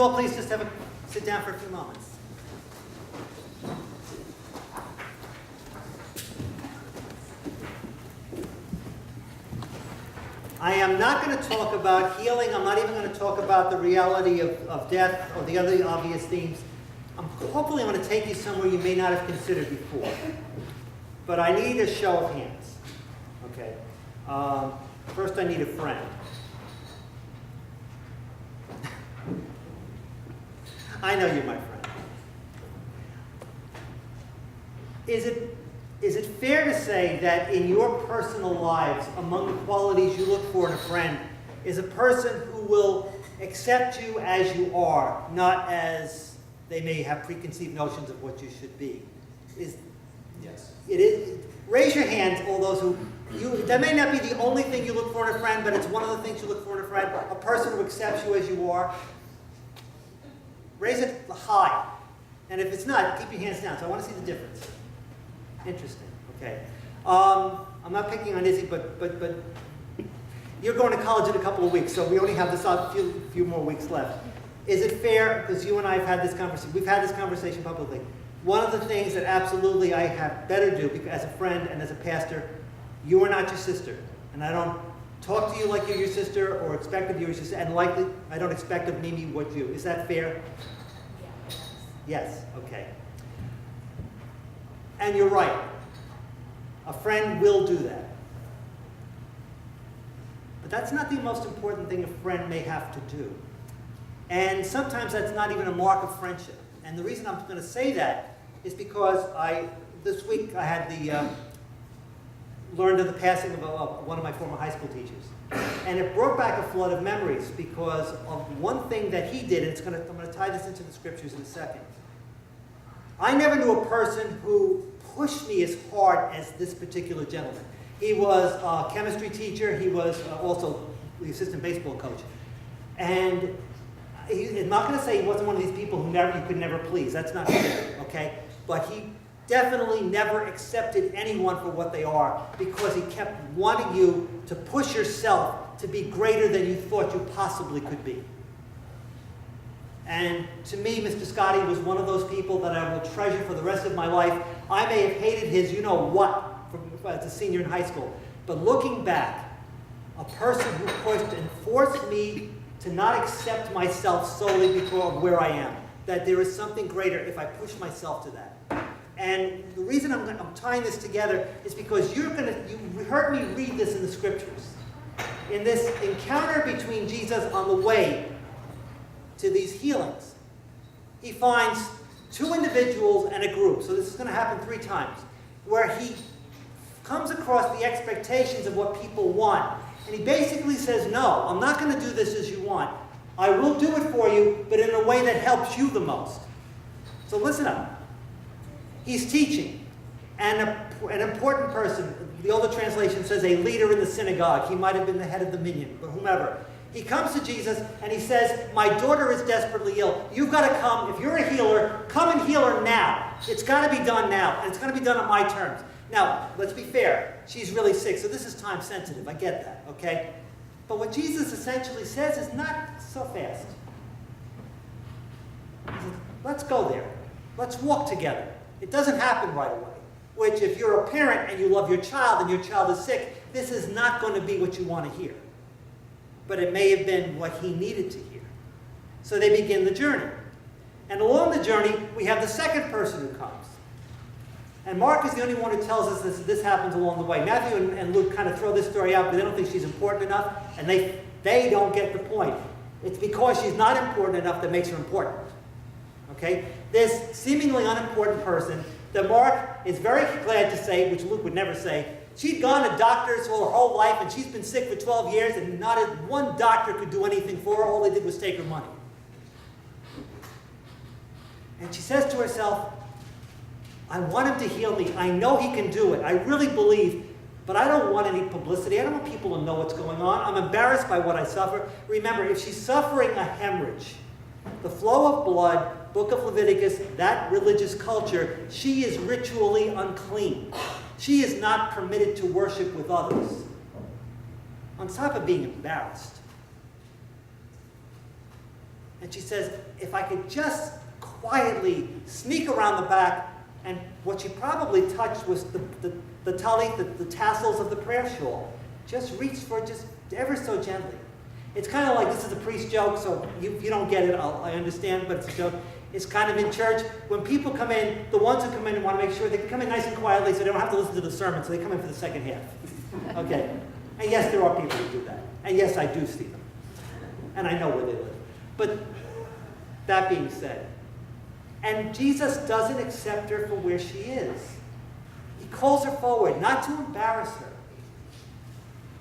you all please just sit down for a few moments? I am not going to talk about healing. I'm not even going to talk about the reality of death or the other obvious themes. Hopefully I'm going to take you somewhere you may not have considered before. But I need a show of hands. Okay. First I need a friend. I know you're my friend. Is it fair to say that in your personal lives, among the qualities you look for in a friend, is a person who will accept you as you are, not as they may have preconceived notions of what you should be? Yes. It is. Raise your hands, all those who, that may not be the only thing you look for in a friend, but it's one of the things you look for in a friend, a person who accepts you as you are. Raise it high. And if it's not, keep your hands down, so I want to see the difference. Interesting, okay. I'm not picking on Izzy, but you're going to college in a couple of weeks, so we only have this few more weeks left. Is it fair, because you and I have had this conversation, we've had this conversation publicly, one of the things that absolutely I have better do as a friend and as a pastor, you are not your sister. And I don't talk to you like you're your sister or expect of you as your sister, and likely I don't expect of Mimi what you. Is that fair? Yes, okay. And you're right. A friend will do that. But that's not the most important thing a friend may have to do. And sometimes that's not even a mark of friendship. And the reason I'm going to say that is because this week I had learned of the passing of one of my former high school teachers. And it brought back a flood of memories because of one thing that he did, and I'm going to tie this into the scriptures in a second. I never knew a person who pushed me as hard as this particular gentleman. He was a chemistry teacher. He was also the assistant baseball coach. And I'm not going to say he wasn't one of these people who you could never please. That's not true, okay? But he definitely never accepted anyone for what they are because he kept wanting you to push yourself to be greater than you thought you possibly could be. And to me, Mr. Scotty was one of those people that I will treasure for the rest of my life. I may have hated his you-know-what as a senior in high school, but looking back, a person who pushed and forced me to not accept myself solely because of where I am, that there is something greater if I push myself to that. And the reason I'm tying this together is because you heard me read this in the scriptures. In this encounter between Jesus on the way to these healings, he finds two individuals and a group. So this is going to happen 3 times, where he comes across the expectations of what people want. And he basically says, no, I'm not going to do this as you want. I will do it for you, but in a way that helps you the most. So listen up. He's teaching. And an important person, the older translation says a leader in the synagogue. He might have been the head of the minyan, but whomever. He comes to Jesus and he says, my daughter is desperately ill. You've got to come. If you're a healer, come and heal her now. It's got to be done now. And it's going to be done on my terms. Now, let's be fair. She's really sick, so this is time sensitive. I get that, okay? But what Jesus essentially says is not so fast. He says, let's go there. Let's walk together. It doesn't happen right away. Which, if you're a parent and you love your child and your child is sick, this is not going to be what you want to hear. But it may have been what he needed to hear. So they begin the journey. And along the journey, we have the second person who comes. And Mark is the only one who tells us this happens along the way. Matthew and Luke kind of throw this story out, but they don't think she's important enough, and they don't get the point. It's because she's not important enough that makes her important. Okay? This seemingly unimportant person that Mark is very glad to say, which Luke would never say, she'd gone to doctors for her whole life, and she's been sick for 12 years, and not one doctor could do anything for her. All they did was take her money. And she says to herself, I want him to heal me. I know he can do it. I really believe, but I don't want any publicity. I don't want people to know what's going on. I'm embarrassed by what I suffer. Remember, if she's suffering a hemorrhage, the flow of blood, Book of Leviticus, that religious culture, she is ritually unclean. She is not permitted to worship with others. On top of being embarrassed. And she says, if I could just quietly sneak around the back, and what she probably touched was the talit, the tassels of the prayer shawl. Just reach for it, just ever so gently. It's kind of like, this is a priest joke, so if you don't get it, I understand, but it's a joke. It's kind of in church. When people come in, the ones who come in want to make sure they can come in nice and quietly so they don't have to listen to the sermon, so they come in for the second half. Okay? And yes, there are people who do that. And yes, I do see them. And I know where they live. But that being said, and Jesus doesn't accept her for where she is. He calls her forward, not to embarrass her,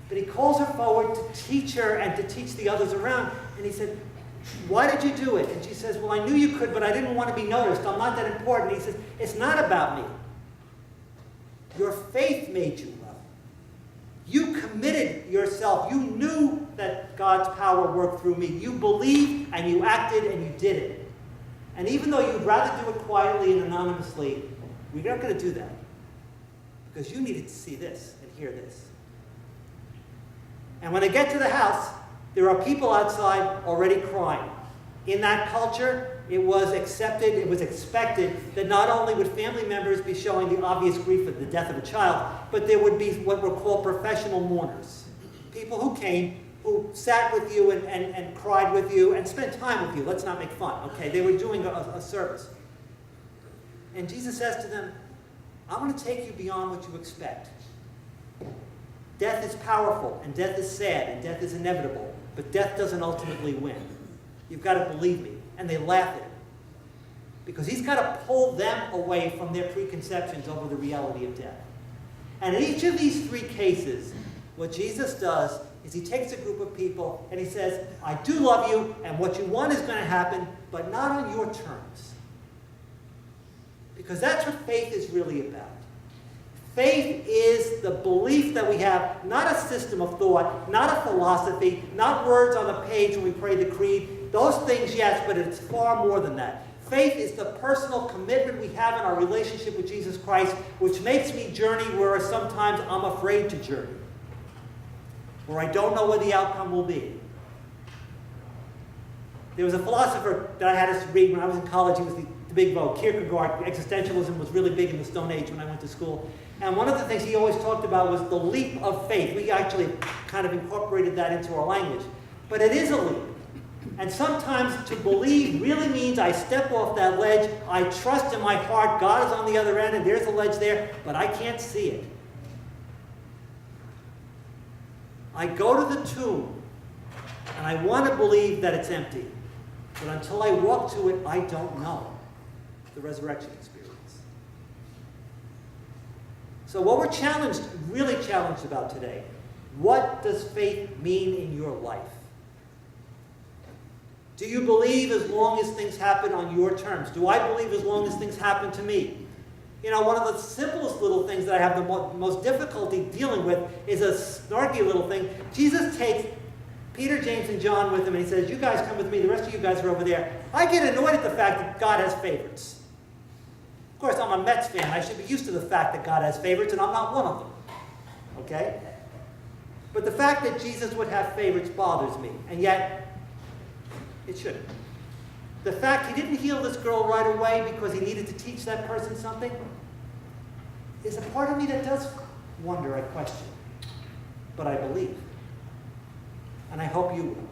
but he calls her forward to teach her and to teach the others around. And he said, why did you do it? And she says, well, I knew you could, but I didn't want to be noticed. I'm not that important. He says, it's not about me. Your faith made you well. You committed yourself. You knew that God's power worked through me. You believed and you acted and you did it. And even though you'd rather do it quietly and anonymously, we're not going to do that. Because you needed to see this and hear this. And when they get to the house, there are people outside already crying. In that culture, it was accepted, it was expected that not only would family members be showing the obvious grief of the death of a child, but there would be what were called professional mourners. People who came, who sat with you and cried with you and spent time with you. Let's not make fun, okay? They were doing a service. And Jesus says to them, I'm going to take you beyond what you expect. Death is powerful, and death is sad, and death is inevitable, but death doesn't ultimately win. You've got to believe me. And they laugh at him. Because he's got to pull them away from their preconceptions over the reality of death. And in each of these three cases, what Jesus does is he takes a group of people and he says, I do love you, and what you want is going to happen, but not on your terms. Because that's what faith is really about. Faith is the belief that we have, not a system of thought, not a philosophy, not words on a page when we pray the creed. Those things, yes, but it's far more than that. Faith is the personal commitment we have in our relationship with Jesus Christ, which makes me journey where sometimes I'm afraid to journey, where I don't know what the outcome will be. There was a philosopher that I had us read when I was in college. He was the big vogue. Kierkegaard. Existentialism was really big in the Stone Age when I went to school. And one of the things he always talked about was the leap of faith. We actually kind of incorporated that into our language. But it is a leap. And sometimes to believe really means I step off that ledge, I trust in my heart God is on the other end and there's a ledge there, but I can't see it. I go to the tomb and I want to believe that it's empty. But until I walk to it, I don't know the resurrection experience. So what we're really challenged about today, what does faith mean in your life? Do you believe as long as things happen on your terms? Do I believe as long as things happen to me? You know, one of the simplest little things that I have the most difficulty dealing with is a snarky little thing. Jesus takes Peter, James, and John with him, and he says, you guys come with me, the rest of you guys are over there. I get annoyed at the fact that God has favorites. Of course, I'm a Mets fan. I should be used to the fact that God has favorites, and I'm not one of them. Okay? But the fact that Jesus would have favorites bothers me, and yet, it shouldn't. The fact he didn't heal this girl right away because he needed to teach that person something is a part of me that does wonder, I question. But I believe. And I hope you will.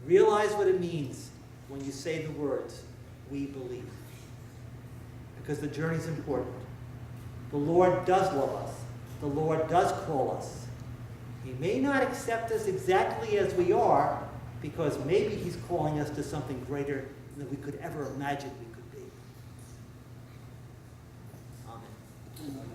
Realize what it means when you say the words, we believe. Because the journey's important. The Lord does love us. The Lord does call us. He may not accept us exactly as we are, because maybe he's calling us to something greater than we could ever imagine we could be. Amen.